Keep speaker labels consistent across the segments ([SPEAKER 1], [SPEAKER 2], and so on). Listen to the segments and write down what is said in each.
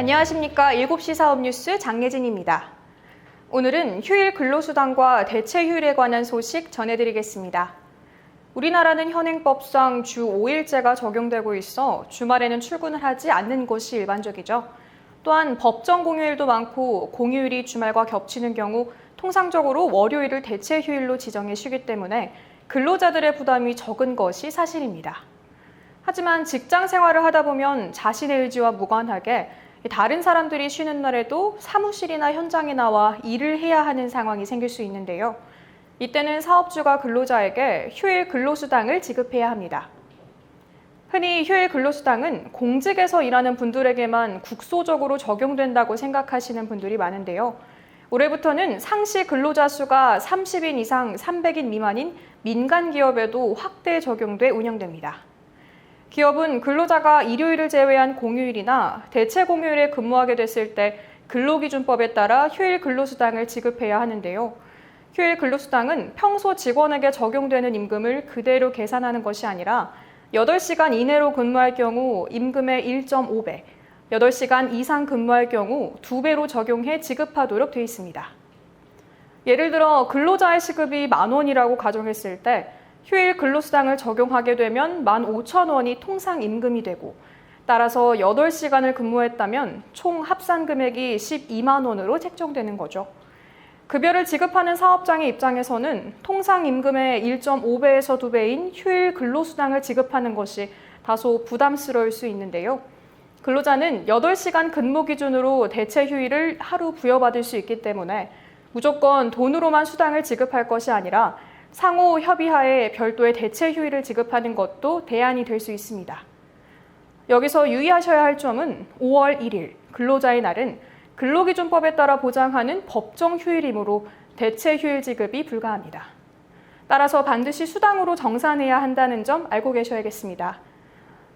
[SPEAKER 1] 안녕하십니까. 7시 사업 뉴스 장예진입니다. 오늘은 휴일 근로수당과 대체 휴일에 관한 소식 전해드리겠습니다. 우리나라는 현행법상 주 5일제가 적용되고 있어 주말에는 출근을 하지 않는 것이 일반적이죠. 또한 법정 공휴일도 많고 공휴일이 주말과 겹치는 경우 통상적으로 월요일을 대체 휴일로 지정해 쉬기 때문에 근로자들의 부담이 적은 것이 사실입니다. 하지만 직장 생활을 하다 보면 자신의 의지와 무관하게 다른 사람들이 쉬는 날에도 사무실이나 현장에 나와 일을 해야 하는 상황이 생길 수 있는데요. 이때는 사업주가 근로자에게 휴일 근로수당을 지급해야 합니다. 흔히 휴일 근로수당은 공직에서 일하는 분들에게만 국소적으로 적용된다고 생각하시는 분들이 많은데요. 올해부터는 상시 근로자 수가 30인 이상 300인 미만인 민간 기업에도 확대 적용돼 운영됩니다. 기업은 근로자가 일요일을 제외한 공휴일이나 대체 공휴일에 근무하게 됐을 때 근로기준법에 따라 휴일 근로수당을 지급해야 하는데요. 휴일 근로수당은 평소 직원에게 적용되는 임금을 그대로 계산하는 것이 아니라 8시간 이내로 근무할 경우 임금의 1.5배, 8시간 이상 근무할 경우 2배로 적용해 지급하도록 되어 있습니다. 예를 들어 근로자의 시급이 10,000원이라고 가정했을 때 휴일 근로수당을 적용하게 되면 15,000원이 통상 임금이 되고 따라서 8시간을 근무했다면 총 합산 금액이 12만 원으로 책정되는 거죠. 급여를 지급하는 사업장의 입장에서는 통상 임금의 1.5배에서 2배인 휴일 근로수당을 지급하는 것이 다소 부담스러울 수 있는데요. 근로자는 8시간 근무 기준으로 대체 휴일을 하루 부여받을 수 있기 때문에 무조건 돈으로만 수당을 지급할 것이 아니라 상호 협의하에 별도의 대체 휴일을 지급하는 것도 대안이 될 수 있습니다. 여기서 유의하셔야 할 점은 5월 1일 근로자의 날은 근로기준법에 따라 보장하는 법정 휴일이므로 대체 휴일 지급이 불가합니다. 따라서 반드시 수당으로 정산해야 한다는 점 알고 계셔야겠습니다.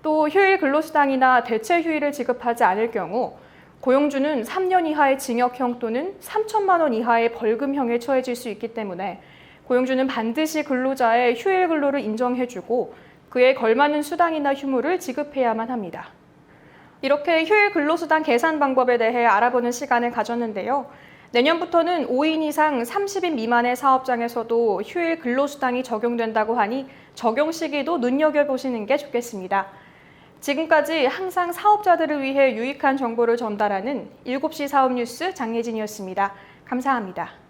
[SPEAKER 1] 또 휴일 근로수당이나 대체 휴일을 지급하지 않을 경우 고용주는 3년 이하의 징역형 또는 3천만 원 이하의 벌금형에 처해질 수 있기 때문에 고용주는 반드시 근로자의 휴일 근로를 인정해주고 그에 걸맞는 수당이나 휴무를 지급해야만 합니다. 이렇게 휴일 근로수당 계산 방법에 대해 알아보는 시간을 가졌는데요. 내년부터는 5인 이상 30인 미만의 사업장에서도 휴일 근로수당이 적용된다고 하니 적용 시기도 눈여겨보시는 게 좋겠습니다. 지금까지 항상 사업자들을 위해 유익한 정보를 전달하는 7시 사업 뉴스 장예진이었습니다. 감사합니다.